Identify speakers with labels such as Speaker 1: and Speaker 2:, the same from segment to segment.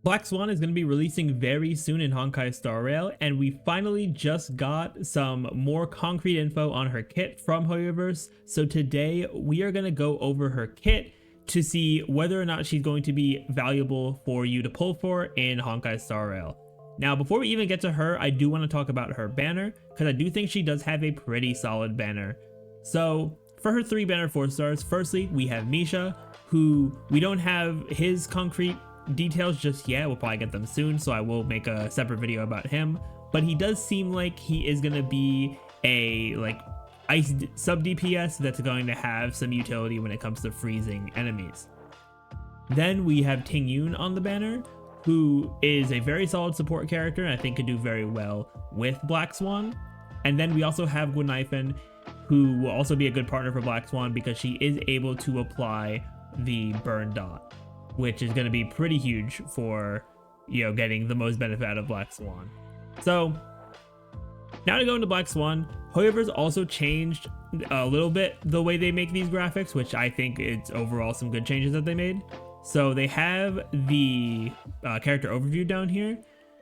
Speaker 1: Black Swan is going to be releasing very soon in Honkai Star Rail, and we finally just got some more concrete info on her kit from Hoyoverse. So today we are going to go over her kit to see whether or not she's going to be valuable for you to pull for in Honkai Star Rail. Now, before we even get to her, I do want to talk about her banner, because I do think she does have a pretty solid banner. So for her 3 banner 4 stars, firstly, we have Misha, who we don't have his concrete details just yet. We'll probably get them soon, so I will make a separate video about him. But he does seem like he is going to be a ice sub DPS that's going to have some utility when it comes to freezing enemies. Then we have Tingyun on the banner, who is a very solid support character and I think could do very well with Black Swan. And then we also have Guinaifen, who will also be a good partner for Black Swan because she is able to apply the burn dot, which is going to be pretty huge for, getting the most benefit out of Black Swan. So now to go into Black Swan, Hoyoverse also changed a little bit the way they make these graphics, which I think it's overall some good changes that they made. So they have the character overview down here,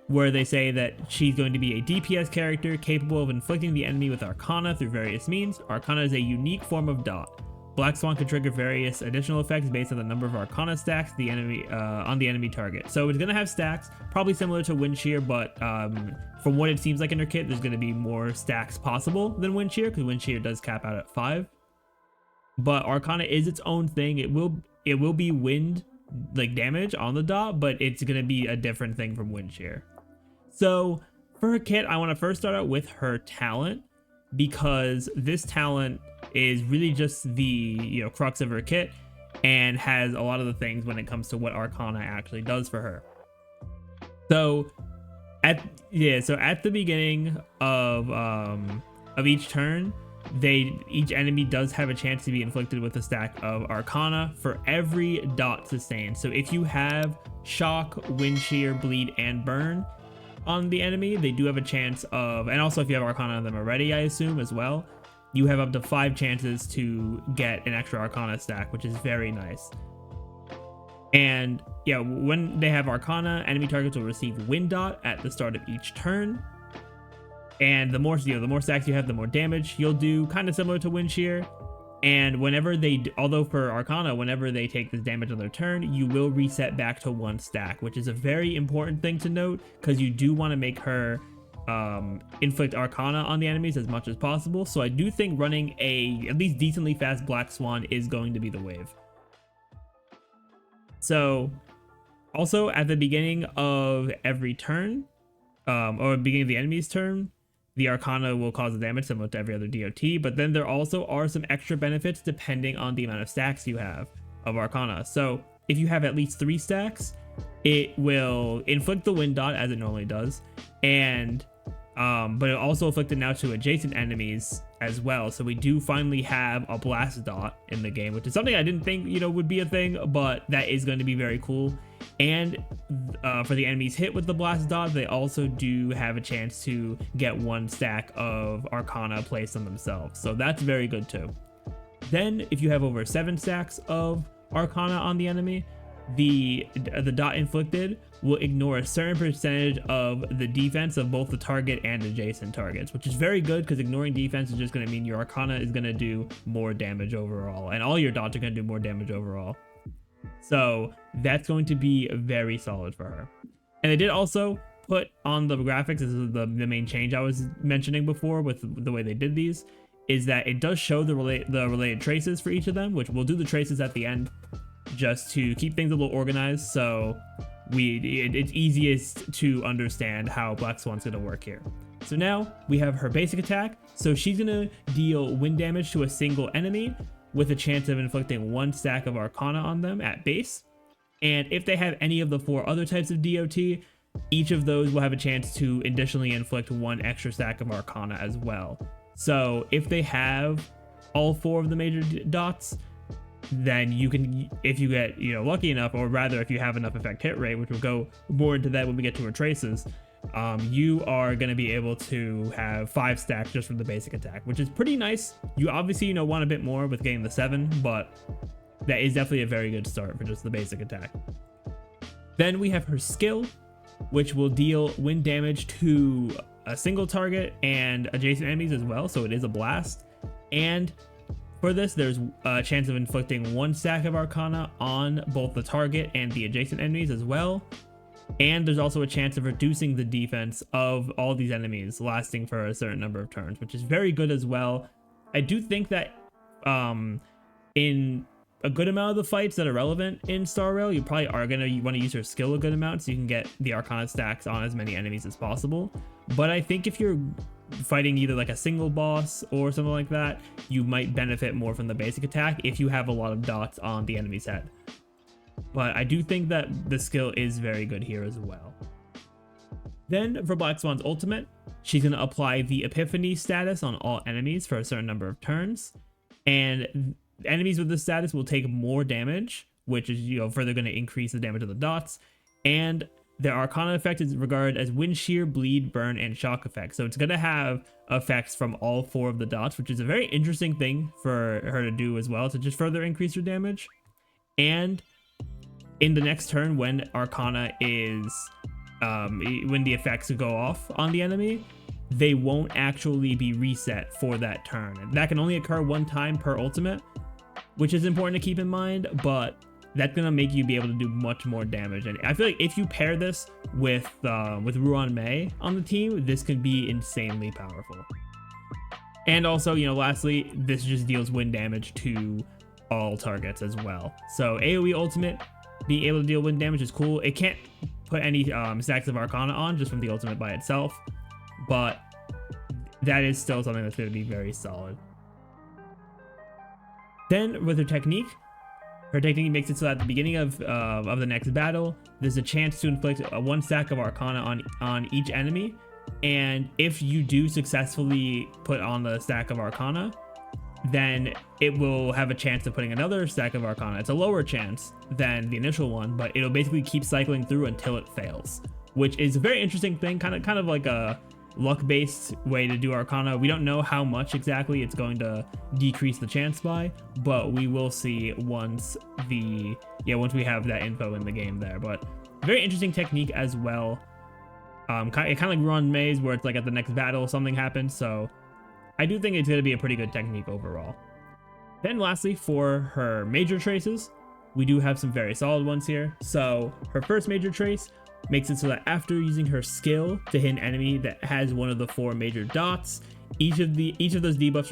Speaker 1: where they say that she's going to be a DPS character capable of inflicting the enemy with Arcana through various means. Arcana is a unique form of dot. Black Swan can trigger various additional effects based on the number of Arcana stacks on the enemy target. So it's going to have stacks, probably similar to Wind Shear, but from what it seems like in her kit, there's going to be more stacks possible than Wind Shear, because Wind Shear does cap out at 5. But Arcana is its own thing. It will be wind damage on the dot, but it's going to be a different thing from Wind Shear. So for her kit, I want to first start out with her talent, because this talent is really just the crux of her kit and has a lot of the things when it comes to what Arcana actually does for her. So at the beginning of each turn, each enemy does have a chance to be inflicted with a stack of Arcana for every dot sustained. So if you have Shock, Wind Shear, Bleed, and Burn on the enemy, they do have a chance of, and also if you have Arcana on them already, I assume as well, you have up to 5 chances to get an extra Arcana stack, which is very nice. And yeah, when they have Arcana, enemy targets will receive Wind Dot at the start of each turn. And the more stacks you have, the more damage you'll do, kind of similar to Wind Shear. And although for Arcana, whenever they take this damage on their turn, you will reset back to 1 stack, which is a very important thing to note, because you do want to make her inflict Arcana on the enemies as much as possible. So I do think running a at least decently fast Black Swan is going to be the wave. So also at the beginning of every turn, or beginning of the enemy's turn, the Arcana will cause the damage similar to every other DOT, but then there also are some extra benefits depending on the amount of stacks you have of Arcana. So if you have at least 3 stacks, it will inflict the Wind Dot as it normally does, and but it also inflicted now to adjacent enemies as well. So we do finally have a Blast Dot in the game, which is something I didn't think would be a thing, but that is going to be very cool. And for the enemies hit with the Blast Dot, they also do have a chance to get 1 stack of Arcana placed on themselves, so that's very good too. Then if you have over 7 stacks of Arcana on the enemy, the dot inflicted will ignore a certain percentage of the defense of both the target and adjacent targets, which is very good, because ignoring defense is just going to mean your Arcana is going to do more damage overall, and all your dots are going to do more damage overall. So that's going to be very solid for her. And they did also put on the graphics, this is the main change I was mentioning before with the way they did these, is that it does show the related traces for each of them, which we'll do the traces at the end just to keep things a little organized, so it's easiest to understand how Black Swan's going to work here. So now we have her basic attack. So she's going to deal wind damage to a single enemy with a chance of inflicting 1 stack of Arcana on them at base. And if they have any of the 4 other types of DOT, each of those will have a chance to additionally inflict 1 extra stack of Arcana as well. So if they have all 4 of the major dots, then you can, if you get lucky enough, or rather if you have enough effect hit rate, which we'll go more into that when we get to her traces, you are going to be able to have 5 stacks just from the basic attack, which is pretty nice. You obviously want a bit more with getting the 7, but that is definitely a very good start for just the basic attack. Then we have her skill, which will deal wind damage to a single target and adjacent enemies as well, so it is a blast. And for this, there's a chance of inflicting 1 stack of Arcana on both the target and the adjacent enemies as well. And there's also a chance of reducing the defense of all these enemies, lasting for a certain number of turns, which is very good as well. I do think that in a good amount of the fights that are relevant in Star Rail, you probably are going to want to use her skill a good amount so you can get the Arcana stacks on as many enemies as possible. But I think if you're fighting either like a single boss or something like that, you might benefit more from the basic attack if you have a lot of dots on the enemy's head. But I do think that the skill is very good here as well. Then for Black Swan's ultimate, she's going to apply the Epiphany status on all enemies for a certain number of turns. And enemies with this status will take more damage, which is, further going to increase the damage of the dots. And their Arcana effect is regarded as wind shear, bleed, burn, and shock effects. So it's going to have effects from all 4 of the dots, which is a very interesting thing for her to do as well, to just further increase her damage. And in the next turn, when Arcana is, when the effects go off on the enemy, they won't actually be reset for that turn. And that can only occur 1 time per ultimate, which is important to keep in mind, but that's gonna make you be able to do much more damage. And I feel like if you pair this with Ruan Mei on the team, this could be insanely powerful. And also, lastly, this just deals wind damage to all targets as well. So AoE ultimate, being able to deal wind damage is cool. It can't put any stacks of Arcana on just from the ultimate by itself, but that is still something that's going to be very solid. Then with her technique makes it so at the beginning of the next battle, there's a chance to inflict 1 stack of Arcana on each enemy. And if you do successfully put on the stack of Arcana, then it will have a chance of putting another stack of Arcana. It's a lower chance than the initial one, but it'll basically keep cycling through until it fails, which is a very interesting thing, kind of like a luck-based way to do Arcana. We don't know how much exactly it's going to decrease the chance by, but we will see once we have that info in the game there. But very interesting technique as well. It kind of like Ruan Mei's, where it's like at the next battle something happens, so I do think it's going to be a pretty good technique overall. Then lastly, for her major traces, we do have some very solid ones here. So her first major trace makes it so that after using her skill to hit an enemy that has one of the 4 major dots, each of those debuffs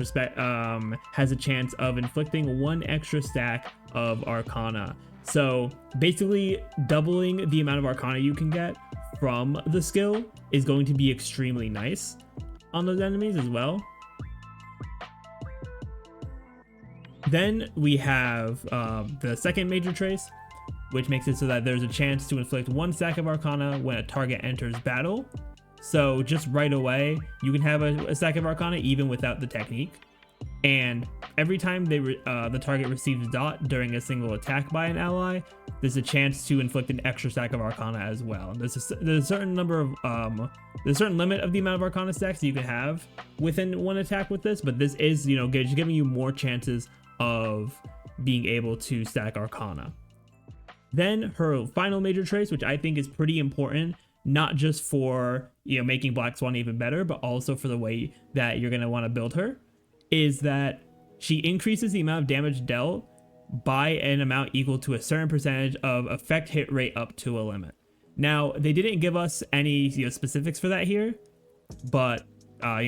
Speaker 1: has a chance of inflicting 1 extra stack of Arcana. So basically doubling the amount of Arcana you can get from the skill is going to be extremely nice on those enemies as well. Then we have the second major trace, which makes it so that there's a chance to inflict 1 stack of Arcana when a target enters battle. So just right away, you can have a stack of Arcana even without the technique. And every time the target receives dot during a single attack by an ally, there's a chance to inflict an extra stack of Arcana as well. There's a certain number of there's a certain limit of the amount of Arcana stacks you can have within 1 attack with this, but this is just giving you more chances of being able to stack Arcana. Then her final major trace, which I think is pretty important, not just for making Black Swan even better, but also for the way that you're going to want to build her, is that she increases the amount of damage dealt by an amount equal to a certain percentage of effect hit rate up to a limit. Now, they didn't give us any specifics for that here, but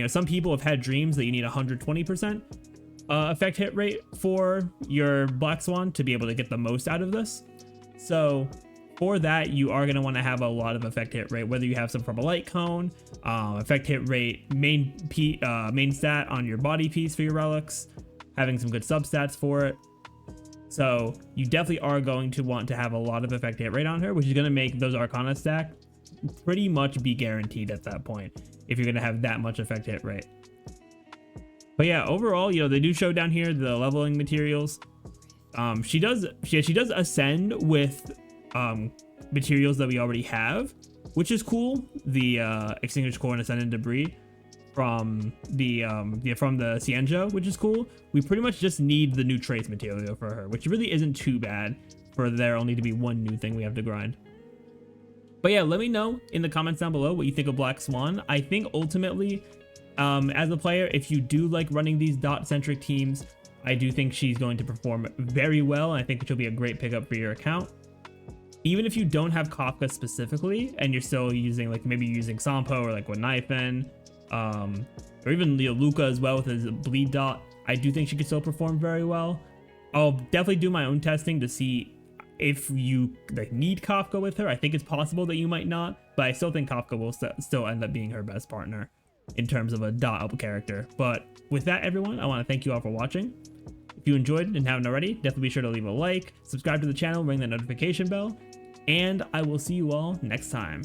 Speaker 1: some people have had dreams that you need 120% effect hit rate for your Black Swan to be able to get the most out of this. So for that, you are going to want to have a lot of effect hit rate, whether you have some from a light cone, effect hit rate, main stat on your body piece for your relics, having some good substats for it. So you definitely are going to want to have a lot of effect hit rate on her, which is going to make those Arcana stack pretty much be guaranteed at that point if you're going to have that much effect hit rate. But yeah, overall, they do show down here the leveling materials. She does ascend with materials that we already have, which is cool. The Extinguished Core and Ascendant Debris from the Xianzhou, which is cool. We pretty much just need the new trace material for her, which really isn't too bad for there only to be 1 new thing we have to grind. But yeah, let me know in the comments down below what you think of Black Swan. I think ultimately, as a player, if you do like running these dot-centric teams, I do think she's going to perform very well. I think she'll be a great pickup for your account. Even if you don't have Kafka specifically, and you're still using, like, maybe using Sampo or like Guinaifen, or even Luca as well with his bleed dot, I do think she could still perform very well. I'll definitely do my own testing to see if you like need Kafka with her. I think it's possible that you might not, but I still think Kafka will still end up being her best partner in terms of a dot up character. But with that, everyone, I want to thank you all for watching. If you enjoyed and haven't already, definitely be sure to leave a like, subscribe to the channel, ring that notification bell, and I will see you all next time.